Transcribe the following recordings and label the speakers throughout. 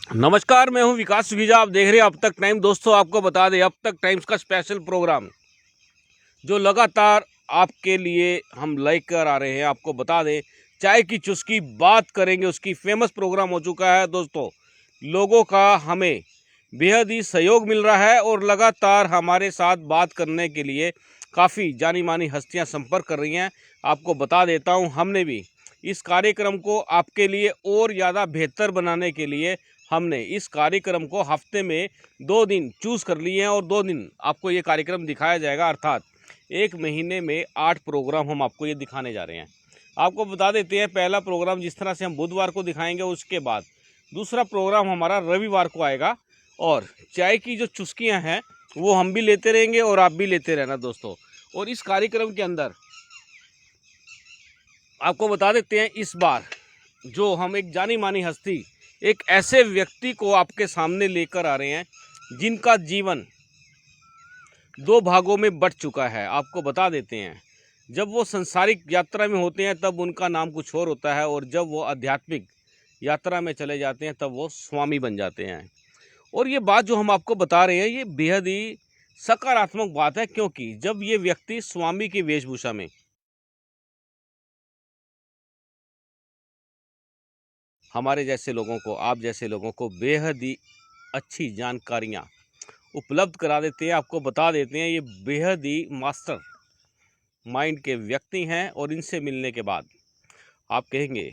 Speaker 1: नमस्कार, मैं हूं विकास सुखीजा। आप देख रहे हैं अब तक टाइम। दोस्तों, आपको बता दें, अब तक टाइम्स का स्पेशल प्रोग्राम जो लगातार आपके लिए हम लेकर आ रहे हैं। आपको बता दें, चाय की चुस्की बात करेंगे, उसकी फेमस प्रोग्राम हो चुका है। दोस्तों, लोगों का हमें बेहद ही सहयोग मिल रहा है और लगातार हमारे साथ बात करने के लिए काफ़ी जानी मानी हस्तियां संपर्क कर रही हैं। आपको बता देता हूं, हमने भी इस कार्यक्रम को आपके लिए और ज़्यादा बेहतर बनाने के लिए हमने इस कार्यक्रम को हफ्ते में 2 दिन चूज़ कर लिए हैं और 2 दिन आपको ये कार्यक्रम दिखाया जाएगा। अर्थात 1 महीने में 8 प्रोग्राम हम आपको ये दिखाने जा रहे हैं। आपको बता देते हैं, पहला प्रोग्राम जिस तरह से हम बुधवार को दिखाएंगे, उसके बाद दूसरा प्रोग्राम हमारा रविवार को आएगा। और चाय की जो चुस्कियां हैं वो हम भी लेते रहेंगे और आप भी लेते रहना दोस्तों। और इस कार्यक्रम के अंदर आपको बता देते हैं, इस बार जो हम एक जानी मानी हस्ती, एक ऐसे व्यक्ति को आपके सामने लेकर आ रहे हैं जिनका जीवन 2 भागों में बट चुका है। आपको बता देते हैं, जब वो संसारिक यात्रा में होते हैं तब उनका नाम कुछ और होता है, और जब वो आध्यात्मिक यात्रा में चले जाते हैं तब वो स्वामी बन जाते हैं। और ये बात जो हम आपको बता रहे हैं, ये बेहद ही सकारात्मक बात है, क्योंकि जब ये व्यक्ति स्वामी की वेशभूषा में हमारे जैसे लोगों को, आप जैसे लोगों को बेहद ही अच्छी जानकारियाँ उपलब्ध करा देते हैं। आपको बता देते हैं, ये बेहद ही मास्टर माइंड के व्यक्ति हैं और इनसे मिलने के बाद आप कहेंगे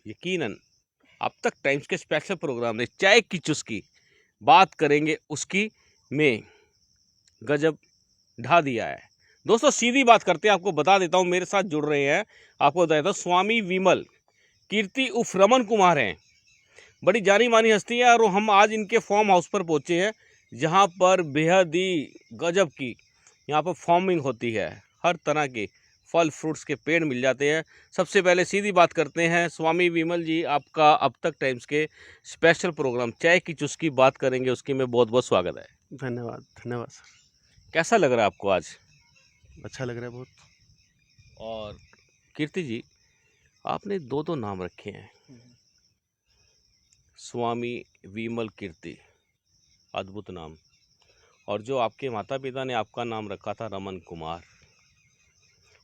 Speaker 1: यकीनन अब तक टाइम्स के स्पेशल प्रोग्राम ने चाय की चुस्की बात करेंगे उसकी में गजब ढा दिया है। दोस्तों, सीधी बात करते हैं। आपको बता देता हूँ, मेरे साथ जुड़ रहे हैं, आपको बता देता हूँ, स्वामी विमल कीर्ति उर्फ रमन कुमार हैं। बड़ी जानी मानी हस्ती है और हम आज इनके फार्म हाउस पर पहुँचे हैं, जहाँ पर बेहद ही गजब की यहाँ पर फार्मिंग होती है। हर तरह के फल फ्रूट्स के पेड़ मिल जाते हैं। सबसे पहले सीधी बात करते हैं, स्वामी विमल जी, आपका अब तक टाइम्स के स्पेशल प्रोग्राम चाय की चुस्की बात करेंगे उसकी में बहुत बहुत स्वागत है।
Speaker 2: धन्यवाद धन्यवाद सर।
Speaker 1: कैसा लग रहा है आपको आज?
Speaker 2: अच्छा लग रहा है बहुत।
Speaker 1: और कीर्ति जी, आपने दो दो नाम रखे हैं, स्वामी विमल कीर्ति, अद्भुत नाम। और जो आपके माता पिता ने आपका नाम रखा था रमन कुमार,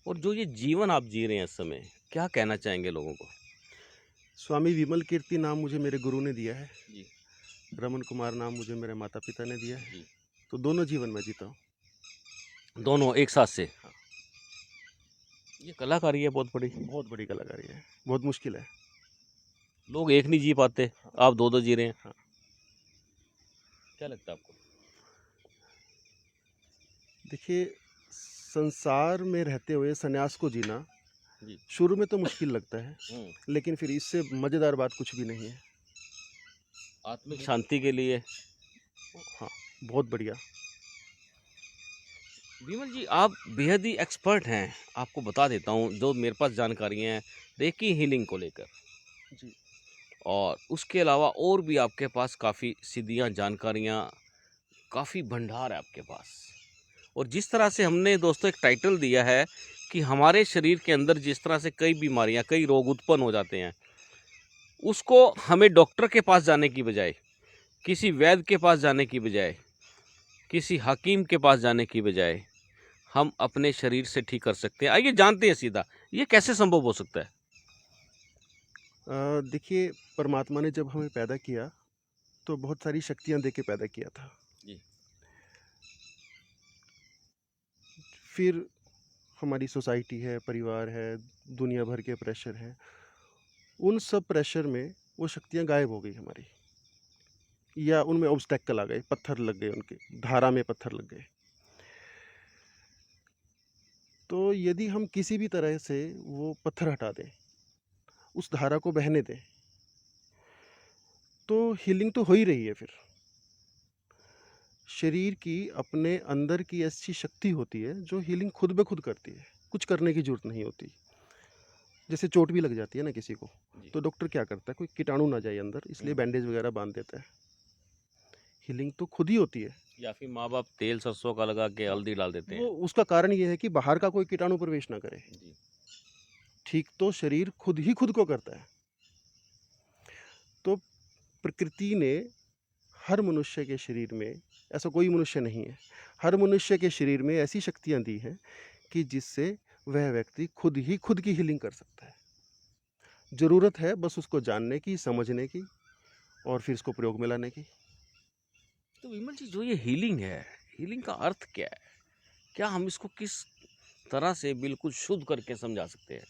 Speaker 1: और जो ये जीवन आप जी रहे हैं इस समय, क्या कहना चाहेंगे लोगों को?
Speaker 2: स्वामी विमल कीर्ति नाम मुझे मेरे गुरु ने दिया है
Speaker 1: जी
Speaker 2: रमन कुमार नाम मुझे मेरे माता पिता ने दिया है।
Speaker 1: जी।
Speaker 2: तो दोनों जीवन में जीता हूँ।
Speaker 1: दोनों एक साथ से?
Speaker 2: हाँ।
Speaker 1: ये कलाकारी है बहुत बड़ी।
Speaker 2: बहुत बड़ी कलाकारी है, बहुत मुश्किल है।
Speaker 1: लोग एक नहीं जी पाते,
Speaker 2: हाँ।
Speaker 1: आप दो दो जी रहे हैं।
Speaker 2: हाँ।
Speaker 1: क्या लगता है आपको?
Speaker 2: देखिए, संसार में रहते हुए संन्यास को जीना
Speaker 1: जी।
Speaker 2: शुरू में तो मुश्किल लगता है, लेकिन फिर इससे मज़ेदार बात कुछ भी नहीं है।
Speaker 1: आत्मिक शांति के लिए।
Speaker 2: हाँ, बहुत बढ़िया।
Speaker 1: विमल जी, आप बेहद ही एक्सपर्ट हैं। आपको बता देता हूँ, जो मेरे पास जानकारी हैं रेकी हीलिंग को लेकर,
Speaker 2: जी।
Speaker 1: और उसके अलावा और भी आपके पास काफ़ी सिद्धियाँ, जानकारियाँ, काफ़ी भंडार है आपके पास। और जिस तरह से हमने दोस्तों एक टाइटल दिया है कि हमारे शरीर के अंदर जिस तरह से कई बीमारियां, कई रोग उत्पन्न हो जाते हैं, उसको हमें डॉक्टर के पास जाने की बजाय, किसी वैद्य के पास जाने की बजाय, किसी हकीम के पास जाने की बजाय हम अपने शरीर से ठीक कर सकते हैं। आइए जानते हैं सीधा, ये कैसे संभव हो सकता है?
Speaker 2: देखिए, परमात्मा ने जब हमें पैदा किया तो बहुत सारी शक्तियाँ दे के पैदा किया था।
Speaker 1: जी।
Speaker 2: फिर हमारी सोसाइटी है, परिवार है, दुनिया भर के प्रेशर है, उन सब प्रेशर में वो शक्तियाँ गायब हो गई हमारी, या उनमें ऑब्स्टेकल आ गए, पत्थर लग गए, उनके धारा में पत्थर लग गए। तो यदि हम किसी भी तरह से वो पत्थर हटा दें, उस धारा को बहने दें, तो हीलिंग तो हो ही रही है। फिर शरीर की अपने अंदर की ऐसी शक्ति होती है जो हीलिंग खुद ब खुद करती है, कुछ करने की ज़रूरत नहीं होती। जैसे चोट भी लग जाती है ना किसी को, तो डॉक्टर क्या करता है, कोई कीटाणु ना जाए अंदर, इसलिए बैंडेज वगैरह बांध देता है। हीलिंग तो खुद ही होती है।
Speaker 1: या फिर माँ बाप तेल सरसों का लगा के
Speaker 2: हाँ,
Speaker 1: हल्दी डाल देते
Speaker 2: वो
Speaker 1: हैं।
Speaker 2: उसका कारण ये है कि बाहर का कोई कीटाणु प्रवेश ना करे।
Speaker 1: जी।
Speaker 2: ठीक तो शरीर खुद ही खुद को करता है। तो प्रकृति ने हर मनुष्य के शरीर में, ऐसा कोई मनुष्य नहीं है, हर मनुष्य के शरीर में ऐसी शक्तियाँ दी हैं कि जिससे वह व्यक्ति खुद ही खुद की हीलिंग कर सकता है। ज़रूरत है बस उसको जानने की, समझने की और फिर इसको प्रयोग में लाने की।
Speaker 1: तो विमल जी, जो ये हीलिंग है, हीलिंग का अर्थ क्या है? क्या हम इसको किस तरह से बिल्कुल शुद्ध करके समझा सकते हैं?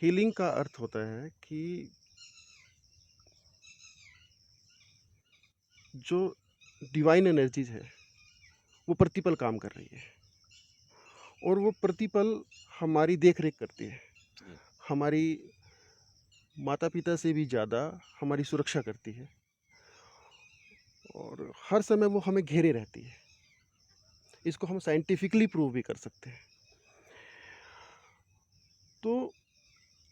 Speaker 2: हीलिंग का अर्थ होता है कि जो डिवाइन एनर्जीज़ है, वो प्रतिपल काम कर रही है और वो प्रतिपल हमारी देख-रेख करती है।
Speaker 1: जी।
Speaker 2: हमारी माता-पिता से भी ज़्यादा हमारी सुरक्षा करती है और हर समय वो हमें घेरे रहती है। इसको हम साइंटिफिकली प्रूव भी कर सकते हैं। तो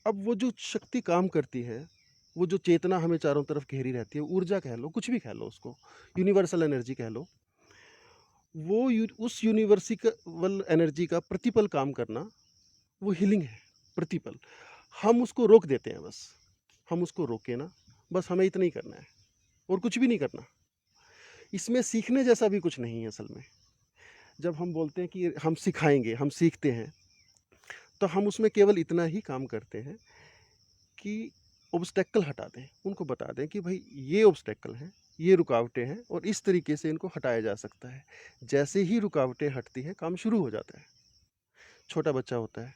Speaker 2: अब वो जो शक्ति काम करती है, वो जो चेतना हमें चारों तरफ घेरी रहती है, ऊर्जा कह लो, कुछ भी कह लो उसको, यूनिवर्सल एनर्जी कह लो, वो उस यूनिवर्सिकल एनर्जी का प्रतिपल काम करना, वो हीलिंग है, प्रतिपल। हम उसको रोक देते हैं बस। हम उसको रोके ना, बस हमें इतना ही करना है और कुछ भी नहीं करना। इसमें सीखने जैसा भी कुछ नहीं है असल में। जब हम बोलते हैं कि हम सिखाएँगे, हम सीखते हैं, तो हम उसमें केवल इतना ही काम करते हैं कि ऑब्स्टेकल हटा दें। उनको बता दें कि भाई ये ऑब्स्टेकल हैं, ये रुकावटें हैं और इस तरीके से इनको हटाया जा सकता है। जैसे ही रुकावटें हटती हैं, काम शुरू हो जाता है। छोटा बच्चा होता है,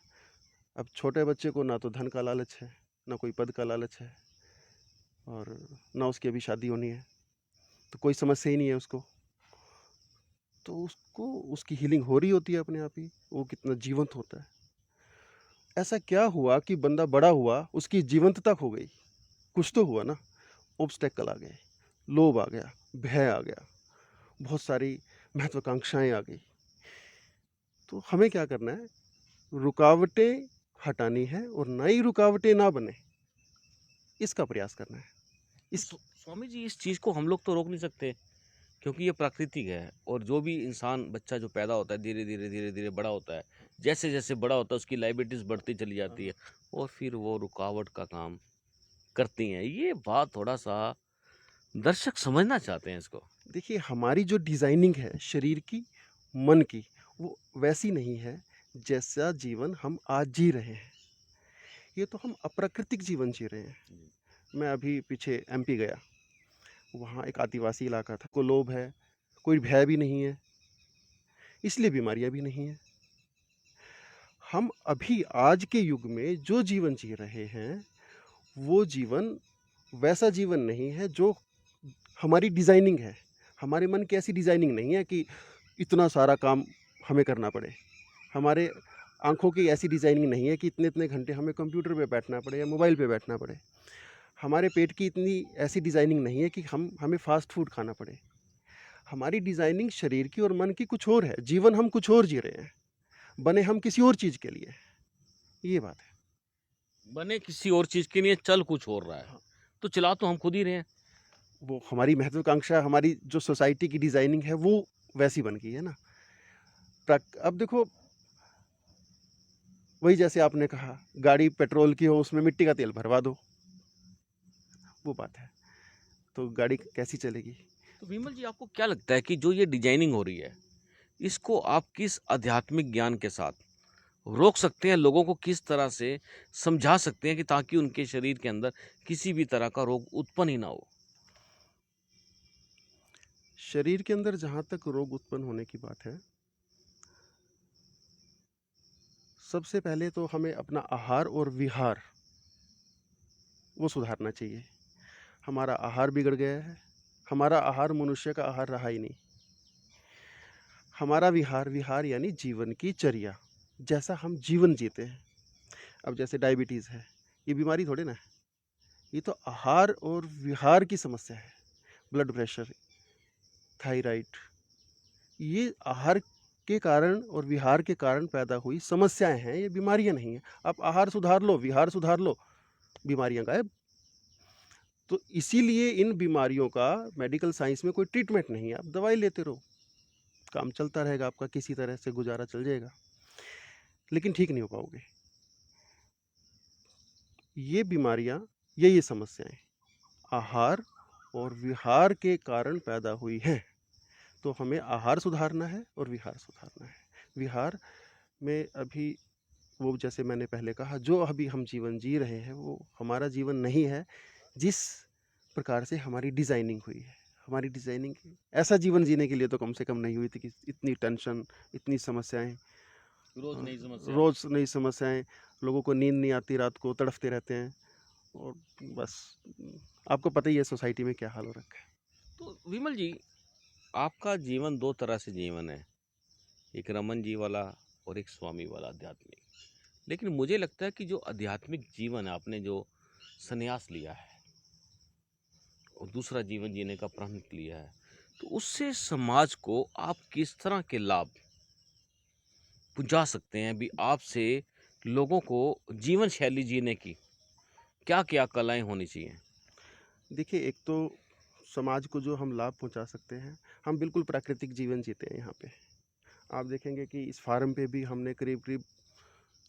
Speaker 2: अब छोटे बच्चे को ना तो धन का लालच है, ना कोई पद का लालच है और ना उसकी अभी शादी होनी है, तो कोई समस्या ही नहीं है उसको। तो उसको उसकी हीलिंग हो रही होती है अपने आप ही, वो कितना जीवंत होता है। ऐसा क्या हुआ कि बंदा बड़ा हुआ, उसकी जीवंतता खो गई? कुछ तो हुआ ना, ऑब्स्टेकल आ गए, लोभ आ गया, भय आ गया, बहुत सारी महत्वाकांक्षाएँ आ गई। तो हमें क्या करना है, रुकावटें हटानी है और नई रुकावटें ना बने, इसका प्रयास करना है।
Speaker 1: तो स्वामी जी, इस चीज़ को हम लोग तो रोक नहीं सकते, क्योंकि ये प्राकृतिक है। और जो भी इंसान, बच्चा जो पैदा होता है, धीरे धीरे बड़ा होता है, जैसे जैसे बड़ा होता है उसकी लाइबिलिटीज़ बढ़ती चली जाती है और फिर वो रुकावट का काम करती हैं। ये बात थोड़ा सा दर्शक समझना चाहते हैं इसको।
Speaker 2: देखिए, हमारी जो डिज़ाइनिंग है शरीर की, मन की, वो वैसी नहीं है जैसा जीवन हम आज जी रहे हैं। ये तो हम अप्राकृतिक जीवन जी रहे हैं। मैं अभी पीछे एमपी गया, वहाँ एक आदिवासी इलाका था। को लोभ है, कोई भय भी नहीं है, इसलिए बीमारियाँ भी नहीं हैं। हम अभी आज के युग में जो जीवन जी रहे हैं, वो जीवन वैसा जीवन नहीं है जो हमारी डिज़ाइनिंग है। हमारे मन की ऐसी डिज़ाइनिंग नहीं है कि इतना सारा काम हमें करना पड़े। हमारे आँखों की ऐसी डिज़ाइनिंग नहीं है कि इतने-इतने घंटे हमें कंप्यूटर पे बैठना पड़े या मोबाइल पे बैठना पड़े। हमारे पेट की इतनी ऐसी डिज़ाइनिंग नहीं है कि हमें फ़ास्ट फूड खाना पड़े। हमारी डिज़ाइनिंग शरीर की और मन की कुछ और है। जीवन हम कुछ और जी रहे हैं। बने हम किसी और चीज़ के लिए। ये बात है।
Speaker 1: बने किसी और चीज़ के लिए, चल कुछ और रहा है,
Speaker 2: हाँ।
Speaker 1: तो चला तो हम खुद ही रहे हैं।
Speaker 2: वो हमारी महत्वाकांक्षा, हमारी जो सोसाइटी की डिज़ाइनिंग है, वो वैसी बन गई है ना। अब देखो, वही जैसे आपने कहा, गाड़ी पेट्रोल की हो, उसमें मिट्टी का तेल भरवा दो, वो बात है। तो गाड़ी कैसी चलेगी?
Speaker 1: तो विमल जी, आपको क्या लगता है कि जो ये डिजाइनिंग हो रही है, इसको आप किस आध्यात्मिक ज्ञान के साथ रोक सकते हैं? लोगों को किस तरह से समझा सकते हैं कि ताकि उनके शरीर के अंदर किसी भी तरह का रोग उत्पन्न ही ना हो?
Speaker 2: शरीर के अंदर जहाँ तक रोग उत्पन्न होने की बात है, सबसे पहले तो हमें अपना आहार और विहार, वो सुधारना चाहिए। हमारा आहार बिगड़ गया है। हमारा आहार मनुष्य का आहार रहा ही नहीं। हमारा विहार, विहार यानी जीवन की चर्या, जैसा हम जीवन जीते हैं। अब जैसे डायबिटीज़ है, ये बीमारी थोड़ी ना है, ये तो आहार और विहार की समस्या है। ब्लड प्रेशर, थायराइड, ये आहार के कारण और विहार के कारण पैदा हुई समस्याएं हैं, ये बीमारियां नहीं हैं। आप आहार सुधार लो, विहार सुधार लो, बीमारियां गायब। तो इसीलिए इन बीमारियों का मेडिकल साइंस में कोई ट्रीटमेंट नहीं है। आप दवाई लेते रहो, काम चलता रहेगा आपका, किसी तरह से गुजारा चल जाएगा, लेकिन ठीक नहीं हो पाओगे। ये बीमारियां ये समस्याएं आहार और विहार के कारण पैदा हुई हैं। तो हमें आहार सुधारना है और विहार सुधारना है। विहार में अभी वो जैसे मैंने पहले कहा, जो अभी हम जीवन जी रहे हैं वो हमारा जीवन नहीं है जिस प्रकार से हमारी डिज़ाइनिंग हुई है। हमारी डिज़ाइनिंग ऐसा जीवन जीने के लिए तो कम से कम नहीं हुई थी कि इतनी टेंशन, इतनी समस्याएं, रोज़ नई समस्याएं, लोगों को नींद नहीं आती, रात को तड़फते रहते हैं। और बस आपको पता ही है सोसाइटी में क्या हाल हो रखा है।
Speaker 1: तो विमल जी, आपका जीवन दो तरह से जीवन है, एक रमन जी वाला और एक स्वामी वाला आध्यात्मिक। लेकिन मुझे लगता है कि जो आध्यात्मिक जीवन है, आपने जो संन्यास लिया है और दूसरा जीवन जीने का प्रण लिया है, तो उससे समाज को आप किस तरह के लाभ पहुंचा सकते हैं? भी आपसे लोगों को जीवन शैली जीने की क्या क्या कलाएं होनी चाहिए?
Speaker 2: देखिए, एक तो समाज को जो हम लाभ पहुंचा सकते हैं, हम बिल्कुल प्राकृतिक जीवन जीते हैं यहाँ पे। आप देखेंगे कि इस फार्म पे भी हमने करीब करीब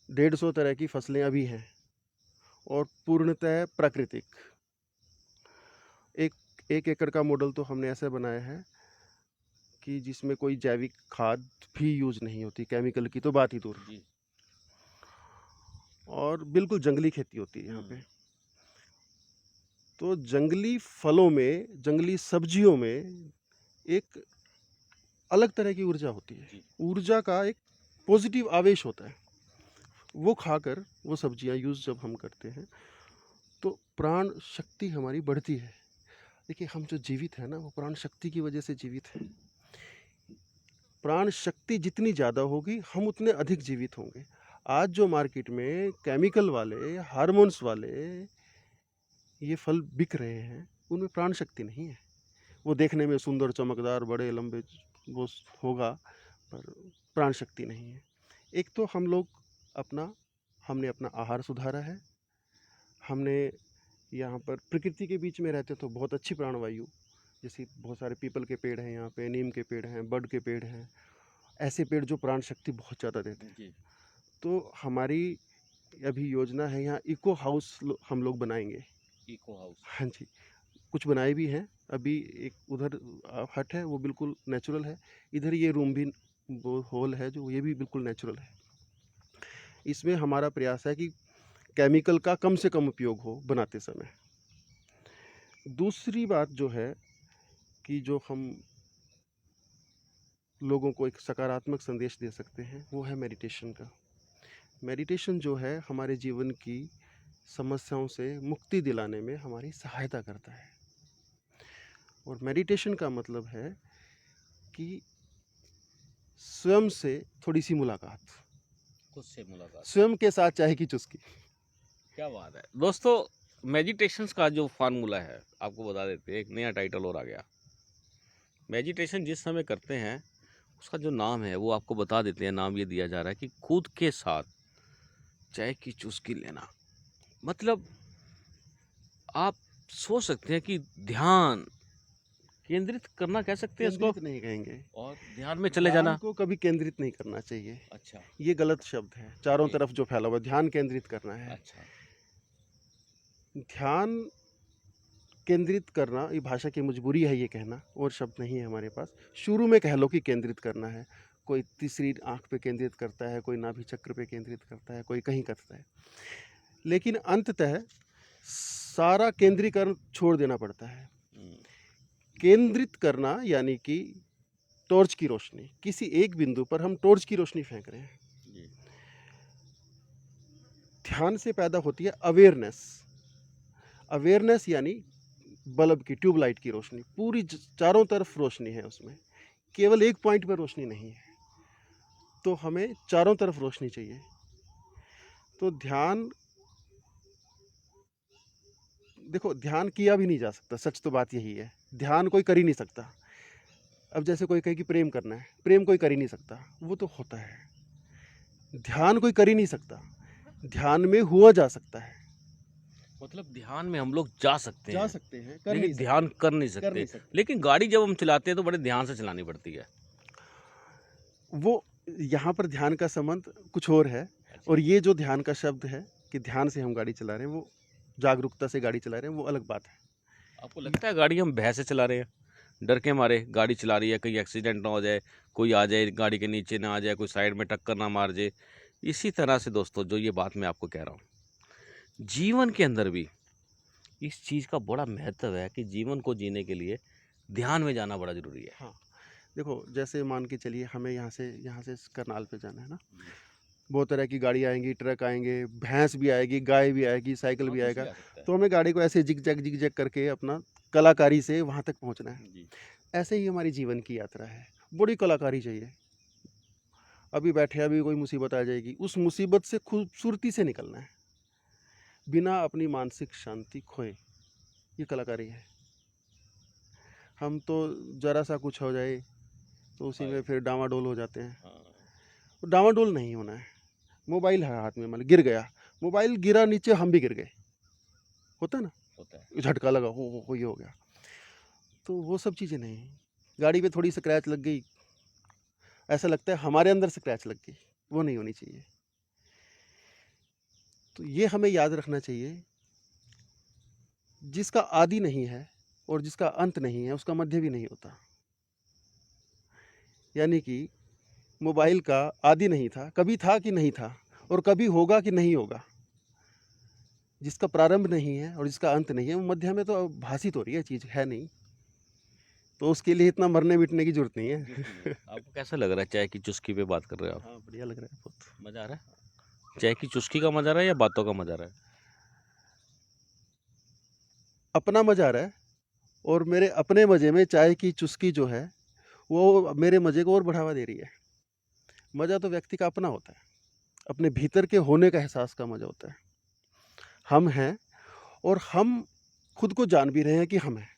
Speaker 2: 150 तरह की फसलें अभी हैं और पूर्णतः प्राकृतिक। एक 1 एकड़ का मॉडल तो हमने ऐसे बनाया है कि जिसमें कोई जैविक खाद भी यूज नहीं होती, केमिकल की तो बात ही दूर। और बिल्कुल जंगली खेती होती है यहाँ पे। तो जंगली फलों में, जंगली सब्जियों में एक अलग तरह की ऊर्जा होती है। ऊर्जा का एक पॉजिटिव आवेश होता है। वो खाकर, वो सब्जियां यूज जब हम करते हैं तो प्राण शक्ति हमारी बढ़ती है। देखिए, हम जो जीवित है ना, वो प्राण शक्ति की वजह से जीवित है। प्राण शक्ति जितनी ज़्यादा होगी, हम उतने अधिक जीवित होंगे। आज जो मार्केट में केमिकल वाले, हार्मोन्स वाले ये फल बिक रहे हैं, उनमें प्राण शक्ति नहीं है। वो देखने में सुंदर, चमकदार, बड़े लंबे वो होगा, पर प्राण शक्ति नहीं है। एक तो हमने अपना आहार सुधारा है। हमने यहाँ पर प्रकृति के बीच में रहते तो बहुत अच्छी प्राणवायु, जैसे बहुत सारे पीपल के पेड़ हैं यहाँ पे, नीम के पेड़ हैं, बड़ के पेड़ हैं, ऐसे पेड़ जो प्राण शक्ति बहुत ज़्यादा देते हैं। तो हमारी अभी योजना है, यहाँ इको हाउस हम लोग बनाएंगे।
Speaker 1: Eco house?
Speaker 2: हाँ जी, कुछ बनाए भी हैं। अभी एक उधर हट है, वो बिल्कुल नेचुरल है। इधर ये रूम भी, वो हॉल है जो, ये भी बिल्कुल नेचुरल है। इसमें हमारा प्रयास है कि केमिकल का कम से कम उपयोग हो बनाते समय। दूसरी बात जो है कि जो हम लोगों को एक सकारात्मक संदेश दे सकते हैं, वो है मेडिटेशन का। मेडिटेशन जो है हमारे जीवन की समस्याओं से मुक्ति दिलाने में हमारी सहायता करता है। और मेडिटेशन का मतलब है कि स्वयं से थोड़ी सी मुलाकात,
Speaker 1: खुद से मुलाकात,
Speaker 2: स्वयं के साथ चाय की चुस्की।
Speaker 1: क्या बात है दोस्तों। मेडिटेशन का जो फार्मूला है आपको बता देते हैं, एक नया टाइटल और आ गया। मेडिटेशन जिस समय करते हैं उसका जो नाम है वो आपको बता देते हैं। नाम ये दिया जा रहा है कि खुद के साथ चाय की चुस्की लेना। मतलब आप सोच सकते हैं कि ध्यान केंद्रित करना कह सकते हैं इसको,
Speaker 2: केंद्रित नहीं कहेंगे,
Speaker 1: और ध्यान में चले जाना।
Speaker 2: ध्यान को कभी केंद्रित नहीं करना चाहिए।
Speaker 1: अच्छा,
Speaker 2: ये गलत शब्द है, चारों
Speaker 1: जी।
Speaker 2: तरफ जो फैला हुआ, ध्यान केंद्रित करना है।
Speaker 1: अच्छा,
Speaker 2: ध्यान केंद्रित करना ये भाषा की मजबूरी है, ये कहना, और शब्द नहीं है हमारे पास। शुरू में कह लो कि केंद्रित करना है। कोई तीसरी आंख पे केंद्रित करता है, कोई नाभि चक्र पे केंद्रित करता है, कोई कहीं करता है। लेकिन अंततः सारा केंद्रीकरण छोड़ देना पड़ता है। केंद्रित करना यानी कि टॉर्च की रोशनी, किसी एक बिंदु पर हम टॉर्च की रोशनी फेंक रहे हैं। ध्यान से पैदा होती है अवेयरनेस। अवेयरनेस यानी बल्ब की, ट्यूबलाइट की रोशनी, पूरी चारों तरफ रोशनी है उसमें, केवल एक पॉइंट पर रोशनी नहीं है। तो हमें चारों तरफ रोशनी चाहिए। तो ध्यान, देखो, ध्यान किया भी नहीं जा सकता, सच तो बात यही है। ध्यान कोई कर ही नहीं सकता। अब जैसे कोई कहे कि प्रेम करना है, प्रेम कोई कर ही नहीं सकता, वो तो होता है। ध्यान कोई कर ही नहीं सकता, ध्यान में हुआ जा सकता है।
Speaker 1: मतलब ध्यान में हम लोग जा सकते हैं,
Speaker 2: लेकिन
Speaker 1: ध्यान कर नहीं सकते। लेकिन गाड़ी जब हम चलाते हैं तो बड़े ध्यान से चलानी पड़ती है।
Speaker 2: वो यहाँ पर ध्यान का संबंध कुछ और है। और ये जो ध्यान का शब्द है कि ध्यान से हम गाड़ी चला रहे हैं, वो जागरूकता से गाड़ी चला रहे हैं वो अलग बात है।
Speaker 1: आपको लगता है गाड़ी हम भय से चला रहे हैं, डर के मारे गाड़ी चला रही है, कहीं एक्सीडेंट ना हो जाए, कोई आ जाए गाड़ी के नीचे ना आ जाए, कोई साइड में टक्कर ना मार जाए। इसी तरह से दोस्तों जो ये बात मैं आपको कह रहा हूँ, जीवन के अंदर भी इस चीज़ का बड़ा महत्व है कि जीवन को जीने के लिए ध्यान में जाना बड़ा ज़रूरी है।
Speaker 2: हाँ, देखो जैसे मान के चलिए हमें यहाँ से करनाल पे जाना है ना, बहुत तरह की गाड़ी आएंगी, ट्रक आएंगे, भैंस भी आएगी, गाय भी आएगी, साइकिल भी आएगा, तो हमें गाड़ी को ऐसे जिग जैग करके अपना कलाकारी से वहाँ तक पहुँचना है।
Speaker 1: जी।
Speaker 2: ऐसे ही हमारी जीवन की यात्रा है, बड़ी कलाकारी चाहिए। अभी बैठे अभी कोई मुसीबत आ जाएगी, उस मुसीबत से खूबसूरती से निकलना है बिना अपनी मानसिक शांति खोए, ये कलाकारी है। हम तो जरा सा कुछ हो जाए तो उसी में फिर डामाडोल हो जाते हैं। तो डामाडोल नहीं होना है। मोबाइल है हाथ में, मतलब गिर गया, मोबाइल गिरा नीचे, हम भी गिर गए, होता है ना,
Speaker 1: होता है।
Speaker 2: झटका लगा, हो ये हो गया, तो वो सब चीज़ें नहीं। गाड़ी पे थोड़ी स्क्रैच लग गई, ऐसा लगता है हमारे अंदर स्क्रैच लग गई, वो नहीं होनी चाहिए। तो ये हमें याद रखना चाहिए, जिसका आदि नहीं है और जिसका अंत नहीं है उसका मध्य भी नहीं होता। यानी कि मोबाइल का आदि नहीं था, कभी था कि नहीं था, और कभी होगा कि नहीं होगा। जिसका प्रारंभ नहीं है और जिसका अंत नहीं है वो मध्य में तो भाषित हो रही है, चीज़ है नहीं, तो उसके लिए इतना मरने मिटने की जरूरत नहीं है।
Speaker 1: आपको कैसा लग रहा है चाय की चुस्की पे बात कर रहे हो आप?
Speaker 2: हाँ, बढ़िया लग रहा है, बहुत
Speaker 1: मज़ा आ रहा है? चाय की चुस्की का मज़ा आ रहा है या बातों का मज़ा आ रहा है?
Speaker 2: अपना मजा आ रहा है, और मेरे अपने मजे में चाय की चुस्की जो है वो मेरे मजे को और बढ़ावा दे रही है। मजा तो व्यक्ति का अपना होता है, अपने भीतर के होने का एहसास का मजा होता है। हम हैं और हम खुद को जान भी रहे हैं कि हम हैं,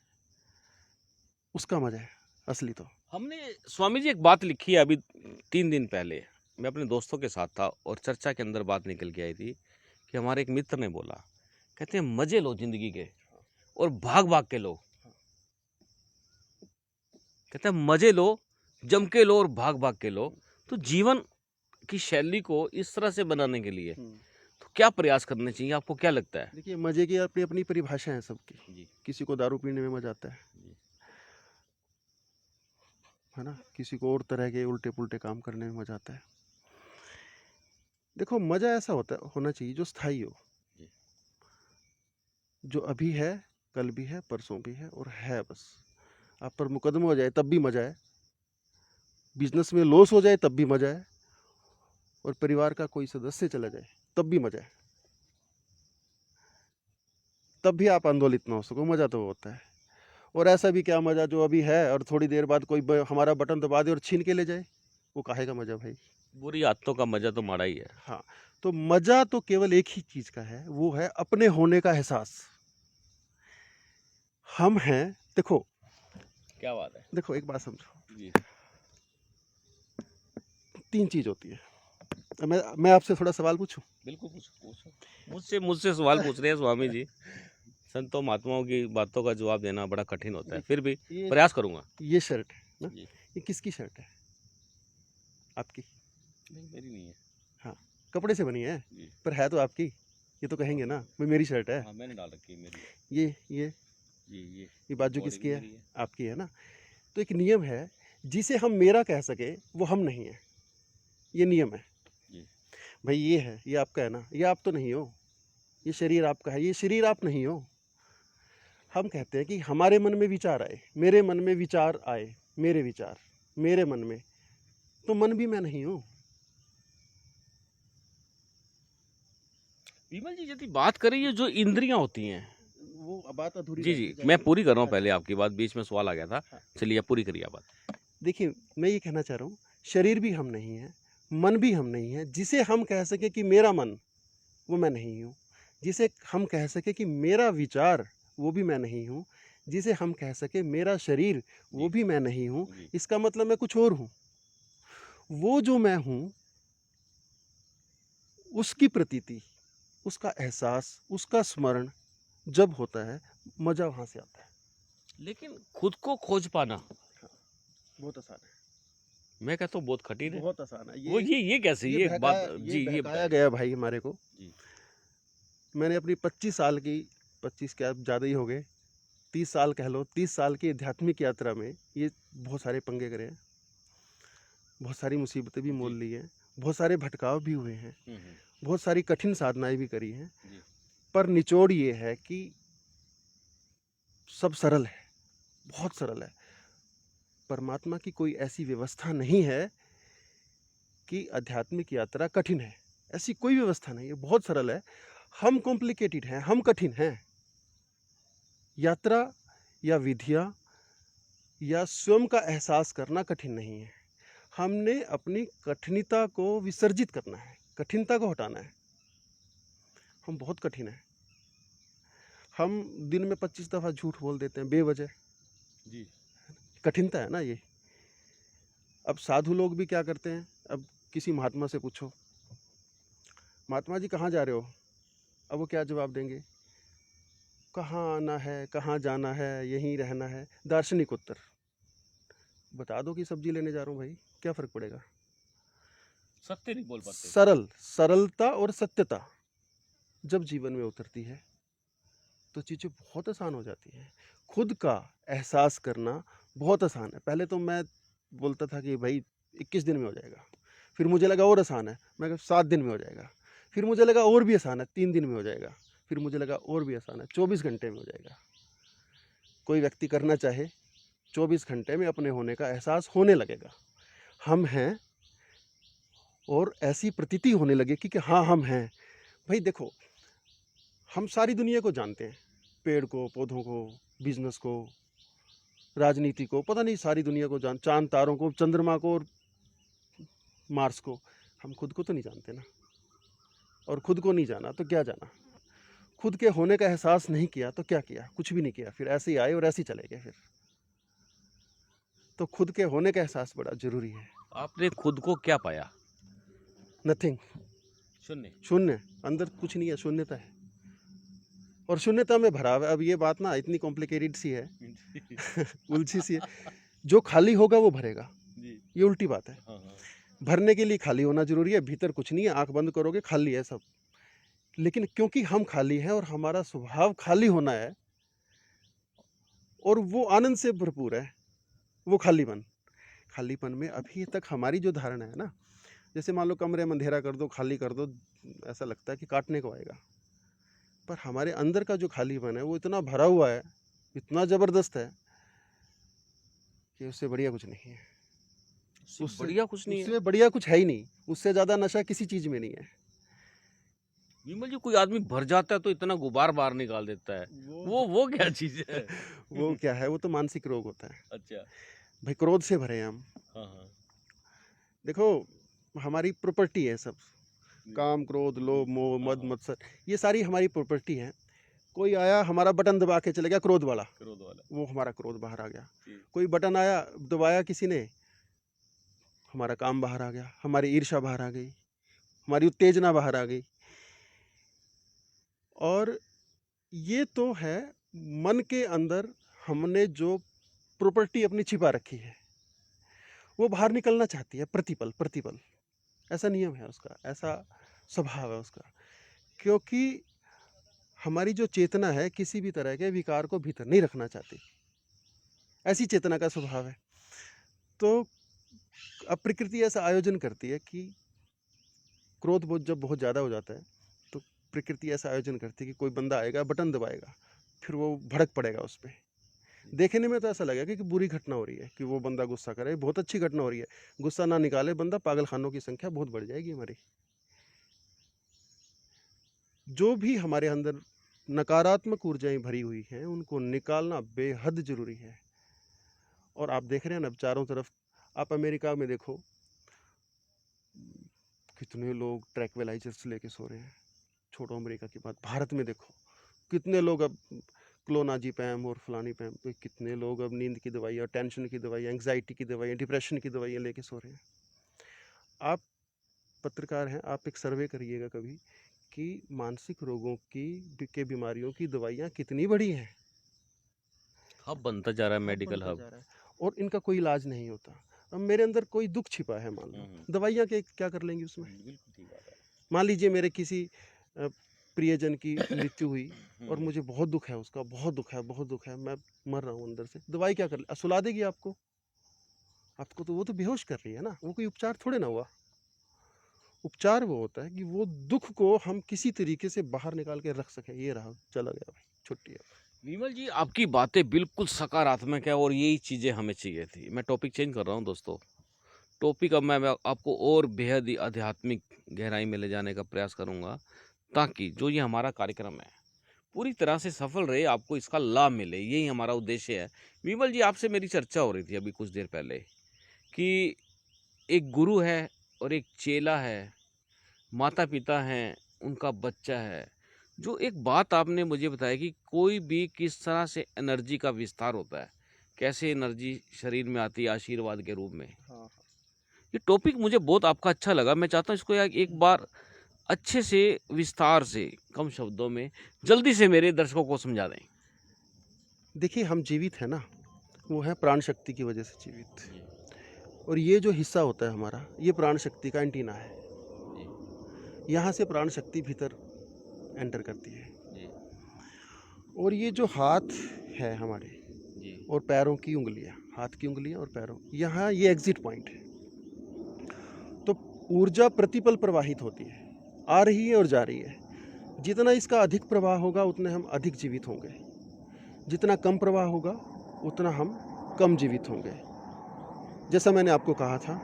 Speaker 2: उसका मजा है असली तो।
Speaker 1: हमने स्वामी जी एक बात लिखी है अभी 3 दिन पहले, मैं अपने दोस्तों के साथ था और चर्चा के अंदर बात निकल के आई थी कि हमारे एक मित्र ने बोला, कहते हैं मजे लो जिंदगी के और भाग भाग के लो। कहते हैं मजे लो, जम के लो और भाग भाग के लो। तो जीवन की शैली को इस तरह से बनाने के लिए तो क्या प्रयास करने चाहिए, आपको क्या लगता है?
Speaker 2: देखिए, मजे की अपनी अपनी परिभाषा है सबकी।
Speaker 1: जी।
Speaker 2: किसी को दारू पीने में मजा आता है ना, किसी को और तरह के उल्टे पुल्टे काम करने में मजा आता है। देखो, मजा ऐसा होना चाहिए जो स्थायी हो,
Speaker 1: जी।
Speaker 2: जो अभी है, कल भी है, परसों भी है, और है बस। आप पर मुकदमा हो जाए तब भी मजा है, बिजनेस में लॉस हो जाए तब भी मजा है, और परिवार का कोई सदस्य चला जाए तब भी मजा है, तब भी आप आंदोलित ना हो सको, मजा तो होता है। और ऐसा भी क्या मजा जो अभी है और थोड़ी देर बाद कोई हमारा बटन दबा दे और छीन के ले जाए, वो काहे का मजा भाई।
Speaker 1: बुरी आदतों का मजा तो माड़ा ही है।
Speaker 2: हाँ, तो मजा तो केवल एक ही चीज का है, वो है अपने होने का एहसास। हम हैं, देखो
Speaker 1: क्या बात है।
Speaker 2: देखो एक बात समझो,
Speaker 1: जी।
Speaker 2: 3 चीज होती है। अब मैं आपसे थोड़ा सवाल पूछूं?
Speaker 1: बिल्कुल पूछो। मुझसे सवाल पूछ रहे हैं स्वामी जी। संतों महात्माओं की बातों का जवाब देना बड़ा कठिन होता है, फिर भी
Speaker 2: ये
Speaker 1: प्रयास करूंगा।
Speaker 2: ये शर्ट है ना,
Speaker 1: जी।
Speaker 2: ये किसकी शर्ट है? आपकी?
Speaker 1: नहीं, मेरी नहीं है।
Speaker 2: हाँ, कपड़े से बनी है,
Speaker 1: जी।
Speaker 2: पर है तो आपकी। ये तो कहेंगे ना भाई मेरी शर्ट है।
Speaker 1: हाँ, मैंने डाल रखी है मेरी।
Speaker 2: ये
Speaker 1: जी,
Speaker 2: ये बाजू
Speaker 1: बॉडी
Speaker 2: किसकी
Speaker 1: भी
Speaker 2: है?
Speaker 1: मेरी है।
Speaker 2: आपकी है ना। तो एक नियम है, जिसे हम मेरा कह सके वो हम नहीं है, ये नियम है।
Speaker 1: जी।
Speaker 2: भाई ये है, ये आपका है ना, ये आप तो नहीं हो। ये शरीर आपका है, ये शरीर आप नहीं हो। हम कहते हैं कि हमारे मन में विचार आए, मेरे मन में विचार आए, मेरे विचार मेरे मन में, तो मन भी मैं नहीं हूँ।
Speaker 1: विमल जी यदि बात करें ये जो इंद्रियां होती हैं,
Speaker 2: वो बात अधूरी
Speaker 1: जी
Speaker 2: रह
Speaker 1: जी
Speaker 2: जाएगी।
Speaker 1: मैं पूरी कर रहा हूँ, पहले
Speaker 2: अच्छा।
Speaker 1: आपकी बात बीच में सवाल आ गया था।
Speaker 2: हाँ।
Speaker 1: चलिए आप पूरी करिए आप बात।
Speaker 2: देखिए, मैं ये कहना चाह रहा हूँ, शरीर भी हम नहीं है, मन भी हम नहीं है, जिसे हम कह सके कि मेरा मन, वो मैं नहीं हूँ। जिसे हम कह सके कि मेरा विचार, वो भी मैं नहीं हूँ। जिसे हम कह सके मेरा शरीर, वो
Speaker 1: जी।
Speaker 2: भी मैं नहीं हूँ।
Speaker 1: जी।
Speaker 2: इसका मतलब मैं कुछ और हूँ। वो जो मैं हूँ, उसकी प्रतीति, उसका एहसास, उसका स्मरण जब होता है, मजा वहां से आता है।
Speaker 1: लेकिन खुद को खोज पाना,
Speaker 2: बहुत आसान है,
Speaker 1: मैं कहता हूँ बहुत कठिन है।
Speaker 2: बहुत आसान है।
Speaker 1: वो ये कैसे, ये बात जी ये
Speaker 2: बहकाया
Speaker 1: बताइए।
Speaker 2: गया भाई हमारे को।
Speaker 1: जी।
Speaker 2: मैंने अपनी 25 साल की, 25 क्या ज़्यादा ही हो गए, 30 साल कह लो, 30 साल की आध्यात्मिक यात्रा में ये बहुत सारे पंगे करे हैं, बहुत सारी मुसीबतें भी मोल
Speaker 1: जी।
Speaker 2: ली हैं, बहुत सारे भटकाव भी हुए हैं,
Speaker 1: हम्म।
Speaker 2: बहुत सारी कठिन साधनाएं भी करी हैं,
Speaker 1: जी।
Speaker 2: पर निचोड़ ये है कि सब सरल है, बहुत सरल है। परमात्मा की कोई ऐसी व्यवस्था नहीं है कि आध्यात्मिक यात्रा कठिन है, ऐसी कोई व्यवस्था नहीं है, बहुत सरल है। हम कॉम्प्लिकेटेड हैं, हम कठिन हैं। यात्रा या विधियाँ या स्वयं का एहसास करना कठिन नहीं है। हमने अपनी कठिनता को विसर्जित करना है, कठिनता को हटाना है। हम बहुत कठिन हैं। हम दिन में 25 दफ़ा झूठ बोल देते हैं बेवजह।
Speaker 1: जी।
Speaker 2: कठिनता है ना ये। अब साधु लोग भी क्या करते हैं, अब किसी महात्मा से पूछो, महात्मा जी कहाँ जा रहे हो? अब वो क्या जवाब देंगे? कहाँ आना है, कहाँ जाना है, यहीं रहना है। दार्शनिक उत्तर। बता दो कि सब्जी लेने जा रहा हूँ भाई, क्या फ़र्क पड़ेगा?
Speaker 1: सत्य नहीं बोल पाते।
Speaker 2: सरलता और सत्यता जब जीवन में उतरती है तो चीज़ें बहुत आसान हो जाती हैं। खुद का एहसास करना बहुत आसान है। पहले तो मैं बोलता था कि भाई 21 दिन में हो जाएगा, फिर मुझे लगा और आसान है, मैं कहा 7 दिन में हो जाएगा, फिर मुझे लगा और भी आसान है, 3 दिन में हो जाएगा, फिर मुझे लगा और भी आसान है, 24 घंटे में हो जाएगा। कोई व्यक्ति करना चाहे 24 घंटे में अपने होने का एहसास होने लगेगा। हम हैं और ऐसी प्रतीति होने लगेगी कि हाँ हम हैं। भाई देखो, हम सारी दुनिया को जानते हैं, पेड़ को, पौधों को, बिजनेस को, राजनीति को, पता नहीं सारी दुनिया को चांद तारों को, चंद्रमा को और मार्स को। हम खुद को तो नहीं जानते ना, और खुद को नहीं जाना तो क्या जाना। खुद के होने का एहसास नहीं किया तो क्या किया? कुछ भी नहीं किया, फिर ऐसे ही आए और ऐसे ही चले गए। फिर तो खुद के होने का एहसास बड़ा जरूरी है।
Speaker 1: आपने खुद को क्या पाया?
Speaker 2: नथिंग,
Speaker 1: शून्य।
Speaker 2: शून्य। अंदर कुछ नहीं है, शून्यता है, और शून्यता में भरा हुआ है। अब ये बात ना इतनी कॉम्प्लिकेटेड सी है उलझी सी है। जो खाली होगा वो भरेगा,
Speaker 1: जी।
Speaker 2: ये उल्टी बात है।
Speaker 1: हाँ हाँ।
Speaker 2: भरने के लिए खाली होना जरूरी है। भीतर कुछ नहीं है, आंख बंद करोगे खाली है सब। लेकिन क्योंकि हम खाली हैं और हमारा स्वभाव खाली होना है, और वो आनंद से भरपूर है, वो खालीपन में अभी तक हमारी जो धारणा है ना, जैसे मान लो कमरे में अंधेरा कर दो, खाली कर दो, ऐसा लगता है कि काटने को आएगा। पर हमारे अंदर का जो खालीपन है वो इतना भरा हुआ है, इतना जबरदस्त है कि उससे बढ़िया कुछ नहीं है।
Speaker 1: उससे बढ़िया कुछ नहीं है।
Speaker 2: उससे बढ़िया कुछ है ही नहीं। उससे ज्यादा नशा किसी चीज में नहीं है।
Speaker 1: विमल जी, कोई आदमी भर जाता है तो इतना गुबार बाहर निकाल देता है, वो क्या चीज है?
Speaker 2: वो क्या है? वो तो मानसिक रोग होता है
Speaker 1: अच्छा।
Speaker 2: भाई। क्रोध से भरे हैं हम।
Speaker 1: हाँ हाँ।
Speaker 2: देखो, हमारी प्रॉपर्टी है सब, काम, क्रोध, लोभ, मोह,
Speaker 1: हाँ
Speaker 2: मद,
Speaker 1: हाँ।
Speaker 2: मत्सर, ये सारी हमारी प्रॉपर्टी है। कोई आया, हमारा बटन दबा के चले गया, क्रोध वाला, वो हमारा क्रोध बाहर आ गया।
Speaker 1: जी।
Speaker 2: कोई बटन आया, दबाया किसी ने, हमारा काम बाहर आ गया, हमारी ईर्ष्या बाहर आ गई, हमारी उत्तेजना बाहर आ गई। और ये तो है मन के अंदर हमने जो प्रॉपर्टी अपनी छिपा रखी है, वो बाहर निकलना चाहती है प्रतिपल प्रतिपल। ऐसा नियम है उसका, ऐसा स्वभाव है उसका। क्योंकि हमारी जो चेतना है किसी भी तरह के विकार को भीतर नहीं रखना चाहती, ऐसी चेतना का स्वभाव है। तो अब प्रकृति ऐसा आयोजन करती है कि क्रोध जब बहुत ज़्यादा हो जाता है तो प्रकृति ऐसा आयोजन करती है कि कोई बंदा आएगा, बटन दबाएगा, फिर वो भड़क पड़ेगा उस पर। देखने में तो ऐसा लगेगा कि बुरी घटना हो रही है, कि वो बंदा गुस्सा करे, बहुत अच्छी घटना हो रही है। गुस्सा ना निकाले बंदा, पागल खानों की संख्या बहुत बढ़ जाएगी हमारी। जो भी हमारे अंदर नकारात्मक ऊर्जाएं भरी हुई हैं उनको निकालना बेहद जरूरी है। और आप देख रहे हैं ना चारों तरफ, आप अमेरिका में देखो, कितने लोग ट्रैंक्विलाइजर्स लेके सो रहे हैं। छोड़ो अमेरिका की बात, भारत में देखो कितने लोग अब क्लोनाजीपैम और फलानी पैम पे, कितने लोग अब नींद की दवाइयाँ, टेंशन की दवाइयाँ, एंग्जाइटी की दवाइयाँ, डिप्रेशन की दवाइयाँ लेके सो रहे हैं। आप पत्रकार हैं, आप एक सर्वे करिएगा कभी कि मानसिक रोगों की बीमारियों की दवाइयाँ कितनी बड़ी हैं।
Speaker 1: हब बनता जा रहा है, मेडिकल
Speaker 2: बनता
Speaker 1: हब।
Speaker 2: जा रहा है, और इनका कोई इलाज नहीं होता। अब मेरे अंदर कोई दुख छिपा है, मान लो, दवाइयाँ के क्या कर लेंगी उसमें?
Speaker 1: बिल्कुल ठीक बात है।
Speaker 2: मान लीजिए मेरे किसी प्रियजन की मृत्यु हुई और मुझे बहुत दुख है उसका, बहुत दुख है, बहुत दुख है। मैं मर रहा हूँ अंदर से। दवाई क्या कर सुला देगी आपको? आपको तो वो तो बेहोश कर रही है ना, वो कोई उपचार थोड़े ना हुआ। उपचार वो होता है कि वो दुख को हम किसी तरीके से बाहर निकाल के रख सकें। ये रहा, चला गया भाई, छुट्टी है।
Speaker 1: विमल जी, आपकी बातें बिल्कुल सकारात्मक है और यही चीज़ें हमें चाहिए थी। मैं टॉपिक चेंज कर रहा हूँ दोस्तों। टॉपिक अब मैं आपको और बेहद ही आध्यात्मिक गहराई में ले जाने का प्रयास करूँगा, ताकि जो ये हमारा कार्यक्रम है पूरी तरह से सफल रहे, आपको इसका लाभ मिले, यही हमारा उद्देश्य है। विमल जी, आपसे मेरी चर्चा हो रही थी अभी कुछ देर पहले कि एक गुरु है और एक चेला है, माता पिता हैं, उनका बच्चा है। जो एक बात आपने मुझे बताया कि कोई भी किस तरह से एनर्जी का विस्तार होता है, कैसे एनर्जी शरीर में आती है आशीर्वाद के रूप में।
Speaker 2: हाँ,
Speaker 1: ये टॉपिक मुझे बहुत आपका अच्छा लगा। मैं चाहता हूँ इसको एक बार अच्छे से विस्तार से कम शब्दों में जल्दी से मेरे दर्शकों को समझा दें।
Speaker 2: देखिए हम जीवित हैं ना, वो है प्राण शक्ति की वजह से जीवित। और ये जो हिस्सा होता है हमारा, ये प्राण शक्ति का एंटीना है। यहाँ से प्राण शक्ति भीतर एंटर करती है। और ये जो हाथ है हमारे और पैरों की उंगलियाँ, हाथ की उंगलियाँ और पैरों, यहाँ ये एग्जिट पॉइंट है। तो ऊर्जा प्रतिपल प्रवाहित होती है, आ रही है और जा रही है। जितना इसका अधिक प्रवाह होगा उतने हम अधिक जीवित होंगे, जितना कम प्रवाह होगा उतना हम कम जीवित होंगे। जैसा मैंने आपको कहा था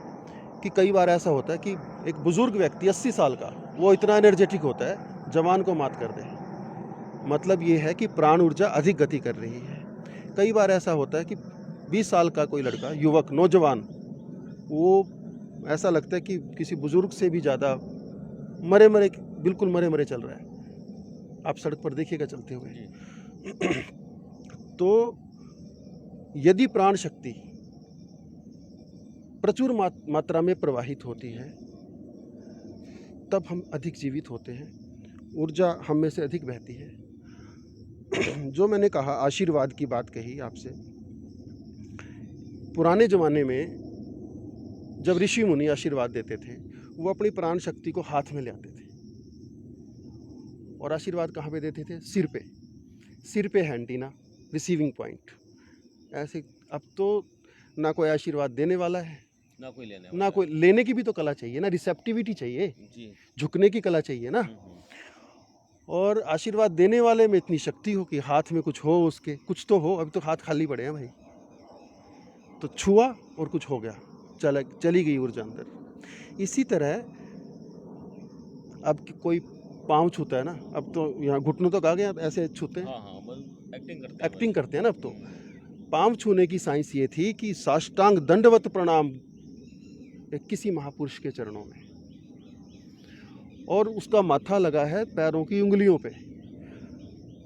Speaker 2: कि कई बार ऐसा होता है कि एक बुजुर्ग व्यक्ति 80 साल का, वो इतना एनर्जेटिक होता है, जवान को मात कर दे। मतलब ये है कि प्राण ऊर्जा अधिक गति कर रही है। कई बार ऐसा होता है कि 20 साल का कोई लड़का, युवक, नौजवान, वो ऐसा लगता है कि किसी बुजुर्ग से भी ज़्यादा मरे मरे, बिल्कुल मरे मरे चल रहा है। आप सड़क पर देखिएगा चलते हुए। तो यदि प्राण शक्ति प्रचुर मात्रा में प्रवाहित होती है तब हम अधिक जीवित होते हैं, ऊर्जा हम में से अधिक बहती है। जो मैंने कहा, आशीर्वाद की बात कही आपसे, पुराने ज़माने में जब ऋषि मुनि आशीर्वाद देते थे, वो अपनी प्राण शक्ति को हाथ में ले आते थे और आशीर्वाद कहाँ पे देते थे? सिर पे। सिर पे है एंटीना, रिसीविंग पॉइंट। ऐसे अब तो ना कोई आशीर्वाद देने वाला है, ना कोई लेने की भी तो कला चाहिए ना, रिसेप्टिविटी चाहिए, झुकने की कला चाहिए ना। और आशीर्वाद देने वाले में इतनी शक्ति हो कि हाथ में कुछ हो, उसके कुछ तो हो। अभी तो हाथ खाली पड़े हैं भाई। तो छुआ और कुछ हो गया, चली गई ऊर्जा अंदर। इसी तरह अब कोई पाँव छूता है ना, अब तो यहाँ घुटनों तक आ गया, ऐसे छूते हैं। एक्टिंग करते हैं ना अब तो। पाँव छूने की साइंस ये थी कि साष्टांग दंडवत प्रणाम किसी महापुरुष के चरणों में, और उसका माथा लगा है पैरों की उंगलियों पे।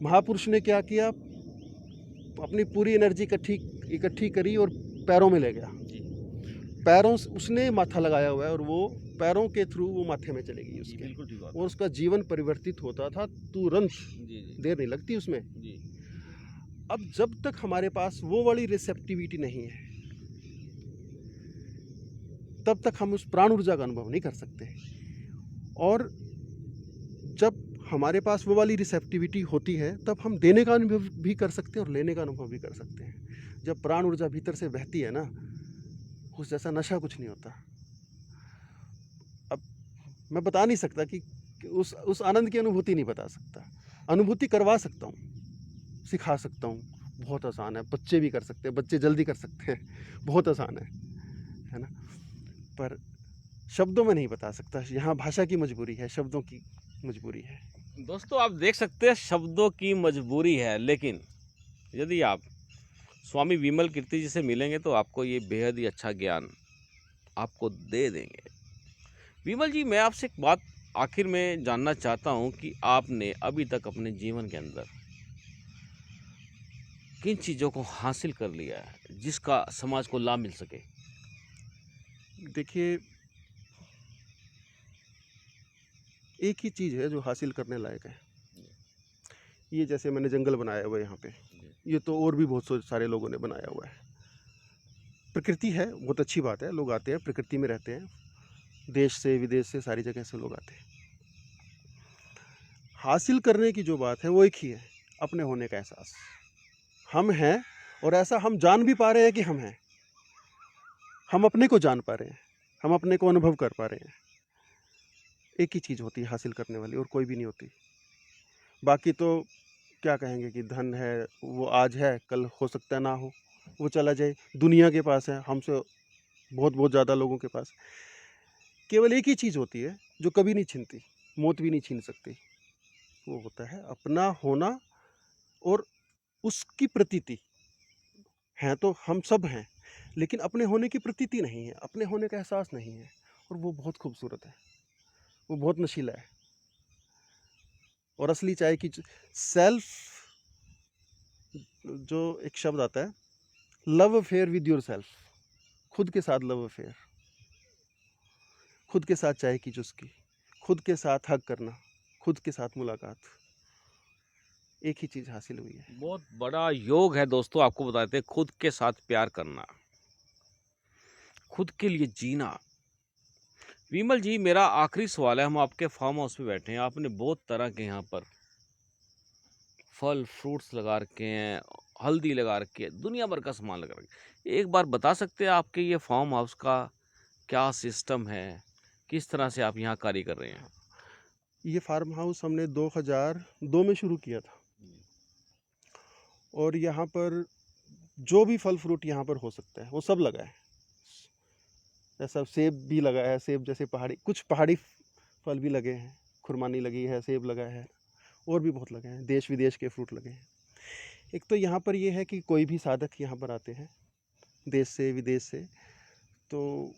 Speaker 2: महापुरुष ने क्या किया? अपनी पूरी एनर्जी इकट्ठी करी और पैरों में ले गया। पैरों से उसने माथा लगाया हुआ है और वो पैरों के थ्रू वो माथे में चलेगी उसके, और उसका जीवन परिवर्तित होता था तुरंत, देर नहीं लगती उसमें। अब जब तक हमारे पास वो वाली रिसेप्टिविटी नहीं है, तब तक हम उस प्राण ऊर्जा का अनुभव नहीं कर सकते। और जब हमारे पास वो वाली रिसेप्टिविटी होती है, तब हम देने का अनुभव भी कर सकते हैं और लेने का अनुभव भी कर सकते हैं। जब प्राण ऊर्जा भीतर से बहती है ना, उस जैसा नशा कुछ नहीं होता। अब मैं बता नहीं सकता कि उस आनंद की अनुभूति नहीं बता सकता। अनुभूति करवा सकता हूँ, सिखा सकता हूँ, बहुत आसान है। बच्चे भी कर सकते हैं, बच्चे जल्दी कर सकते हैं, बहुत आसान है ना। पर शब्दों में नहीं बता सकता, यहाँ भाषा की मजबूरी है, शब्दों की मजबूरी है।
Speaker 1: दोस्तों, आप देख सकते हैं शब्दों की मजबूरी है, लेकिन यदि आप स्वामी विमल कीर्ति जी से मिलेंगे तो आपको ये बेहद ही अच्छा ज्ञान आपको दे देंगे। विमल जी, मैं आपसे एक बात आखिर में जानना चाहता हूँ कि आपने अभी तक अपने जीवन के अंदर किन चीज़ों को हासिल कर लिया है जिसका समाज को लाभ मिल सके?
Speaker 2: देखिए, एक ही चीज़ है जो हासिल करने लायक है। ये जैसे मैंने जंगल बनाया हुआ है यहाँ पे, ये तो और भी बहुत सारे लोगों ने बनाया हुआ है। प्रकृति है, बहुत अच्छी बात है, लोग आते हैं, प्रकृति में रहते हैं, देश से विदेश से सारी जगह से लोग आते हैं। हासिल करने की जो बात है वो एक ही है, अपने होने का एहसास। हम हैं, और ऐसा हम जान भी पा रहे हैं कि हम हैं। हम अपने को जान पा रहे हैं, हम अपने को अनुभव कर पा रहे हैं। एक ही चीज़ होती है हासिल करने वाली, और कोई भी नहीं होती। बाकी तो क्या कहेंगे कि धन है, वो आज है, कल हो सकता है ना हो, वो चला जाए। दुनिया के पास है, हमसे बहुत बहुत ज़्यादा लोगों के पास। केवल एक ही चीज़ होती है जो कभी नहीं छिनती, मौत भी नहीं छीन सकती। वो होता है अपना होना, और उसकी प्रतीति। हैं तो हम सब हैं, लेकिन अपने होने की प्रतीति नहीं है, अपने होने का एहसास नहीं है, और वो बहुत खूबसूरत है, वो बहुत नशीला है। और असली चाय की सेल्फ, जो एक शब्द आता है, love affair with your self. खुद के साथ लव अफेयर, खुद के साथ चाय की चुस्की, खुद के साथ हग करना, खुद के साथ मुलाकात, एक ही चीज़ हासिल हुई है।
Speaker 1: बहुत बड़ा योग है दोस्तों, आपको बताते हैं खुद के साथ प्यार करना, खुद के लिए जीना। विमल जी, मेरा आखिरी सवाल है, हम आपके फार्म हाउस पे बैठे हैं, आपने बहुत तरह के यहाँ पर फल फ्रूट्स लगा रखे हैं, हल्दी लगा रखी है, दुनिया भर का सामान लगा रखा है। एक बार बता सकते हैं आपके ये फार्म हाउस का क्या सिस्टम है, किस तरह से आप यहाँ कार्य कर रहे हैं?
Speaker 2: ये फार्म हाउस हमने 2002 में शुरू किया था, और यहाँ पर जो भी फल फ्रूट यहाँ पर हो सकता है वो सब लगा है। ऐसा सेब भी लगा है, सेब जैसे कुछ पहाड़ी फल भी लगे हैं, खुरमानी लगी है, सेब लगा है, और भी बहुत लगे हैं, देश विदेश के फ्रूट लगे हैं। एक तो यहाँ पर ये है कि कोई भी साधक यहाँ पर आते हैं देश से विदेश से, तो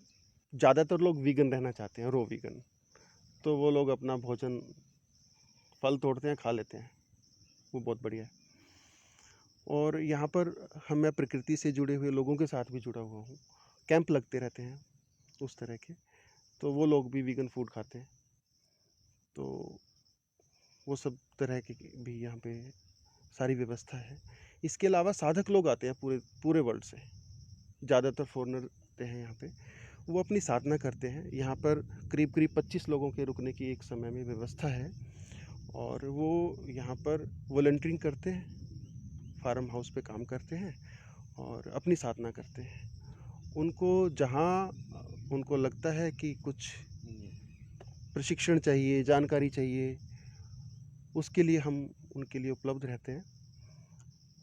Speaker 2: ज़्यादातर लोग वीगन रहना चाहते हैं, रो वीगन। तो वो लोग अपना भोजन, फल तोड़ते हैं, खा लेते हैं, वो बहुत बढ़िया है। और यहाँ पर मैं प्रकृति से जुड़े हुए लोगों के साथ भी जुड़ा हुआ हूँ, कैंप लगते रहते हैं उस तरह के, तो वो लोग भी वीगन फूड खाते हैं। तो वो सब तरह की भी यहाँ पे सारी व्यवस्था है। इसके अलावा साधक लोग आते हैं पूरे पूरे वर्ल्ड से, ज़्यादातर फॉरेनर आते हैं यहाँ पे, वो अपनी साधना करते हैं। यहाँ पर करीब करीब 25 लोगों के रुकने की एक समय में व्यवस्था है, और वो यहाँ पर वॉलंटियरिंग करते हैं, फार्म हाउस पे काम करते हैं और अपनी साधना करते हैं। उनको जहाँ उनको लगता है कि कुछ प्रशिक्षण चाहिए, जानकारी चाहिए, उसके लिए हम उनके लिए उपलब्ध रहते हैं।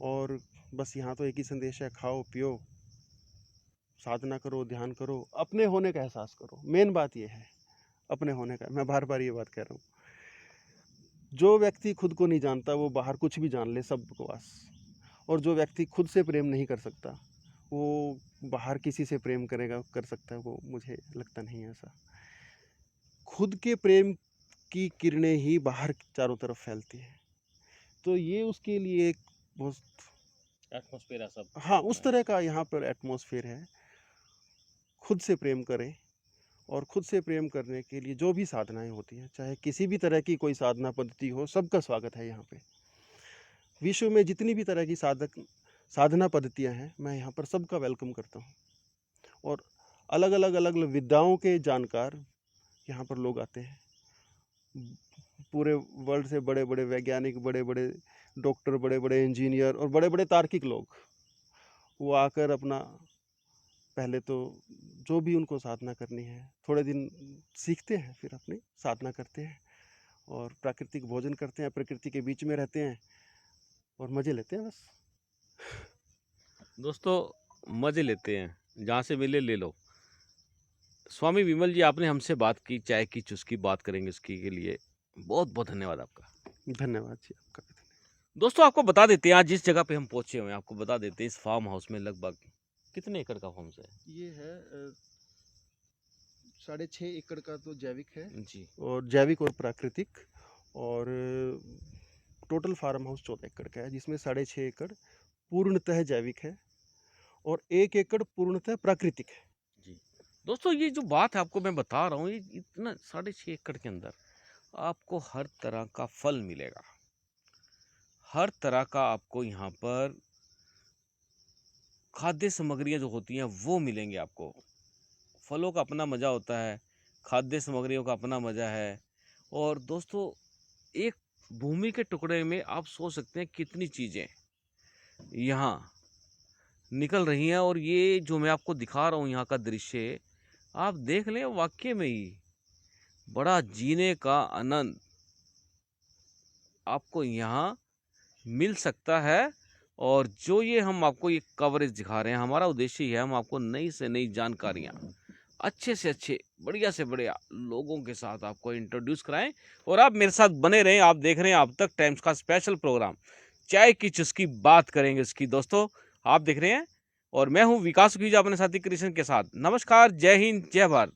Speaker 2: और बस यहाँ तो एक ही संदेश है, खाओ पियो, साधना करो, ध्यान करो, अपने होने का एहसास करो। मेन बात ये है अपने होने का। मैं बार बार ये बात कह रहा हूँ, जो व्यक्ति खुद को नहीं जानता वो बाहर कुछ भी जान ले, सब बकवास। और जो व्यक्ति खुद से प्रेम नहीं कर सकता वो बाहर किसी से प्रेम कर सकता है, वो मुझे लगता नहीं है ऐसा। खुद के प्रेम की किरणें ही बाहर चारों तरफ फैलती हैं, तो ये उसके लिए एक बहुत
Speaker 1: एटमॉस्फेयर है सब।
Speaker 2: हाँ, उस तरह का यहाँ पर एटमॉस्फेयर है। खुद से प्रेम करें, और खुद से प्रेम करने के लिए जो भी साधनाएं होती हैं, चाहे किसी भी तरह की कोई साधना पद्धति हो, सबका स्वागत है यहाँ पे। विश्व में जितनी भी तरह की साधना पद्धतियाँ हैं, मैं यहाँ पर सबका वेलकम करता हूँ। और अलग अलग विद्याओं के जानकार यहाँ पर लोग आते हैं, पूरे वर्ल्ड से बड़े बड़े वैज्ञानिक, बड़े बड़े डॉक्टर, बड़े बड़े इंजीनियर और बड़े बड़े तार्किक लोग, वो आकर अपना पहले तो जो भी उनको साधना करनी है थोड़े दिन सीखते हैं, फिर अपनी साधना करते हैं और प्राकृतिक भोजन करते हैं, प्रकृति के बीच में रहते हैं और मज़े लेते हैं बस।
Speaker 1: दोस्तों, मज़े लेते हैं, जहाँ से मिले ले लो। स्वामी विमल जी, आपने हमसे बात की, चाय की चुस्की बात करेंगे उसकी के लिए बहुत बहुत धन्यवाद आपका।
Speaker 2: धन्यवाद जी, आपका भी धन्यवाद।
Speaker 1: दोस्तों, आपको बता देते हैं आज जिस जगह पे हम पहुंचे हुए हैं, आपको बता देते हैं इस फार्म हाउस में लगभग कितने एकड़ का फार्म है?
Speaker 2: ये है 6.5 एकड़ का तो जैविक है,
Speaker 1: जी।
Speaker 2: और जैविक और प्राकृतिक, और टोटल फार्म हाउस 14 एकड़ का है, जिसमें 6.5 एकड़ पूर्णतः जैविक है और 1 एकड़ पूर्णतः प्राकृतिक है।
Speaker 1: जी दोस्तों, ये जो बात है आपको मैं बता रहा हूँ, ये इतना 6.5 एकड़ के अंदर आपको हर तरह का फल मिलेगा, हर तरह का आपको यहाँ पर खाद्य सामग्रियाँ जो होती हैं वो मिलेंगी आपको। फलों का अपना मज़ा होता है, खाद्य सामग्रियों का अपना मज़ा है। और दोस्तों, एक भूमि के टुकड़े में आप सोच सकते हैं कितनी चीज़ें यहाँ निकल रही हैं। और ये जो मैं आपको दिखा रहा हूँ यहाँ का दृश्य, आप देख लें, वाकई में ही बड़ा जीने का आनंद आपको यहाँ मिल सकता है। और जो ये हम आपको ये कवरेज दिखा रहे हैं, हमारा उद्देश्य ये है, हम आपको नई से नई जानकारियाँ अच्छे से अच्छे, बढ़िया से बढ़िया लोगों के साथ आपको इंट्रोड्यूस कराएं। और आप मेरे साथ बने रहें। आप देख रहे हैं अब तक टाइम्स का स्पेशल प्रोग्राम, चाय की चुस्की, बात करेंगे इसकी। दोस्तों आप देख रहे हैं और मैं हूं विकास सुखीजा अपने साथी कृष्ण के साथ। नमस्कार, जय हिंद, जय भारत।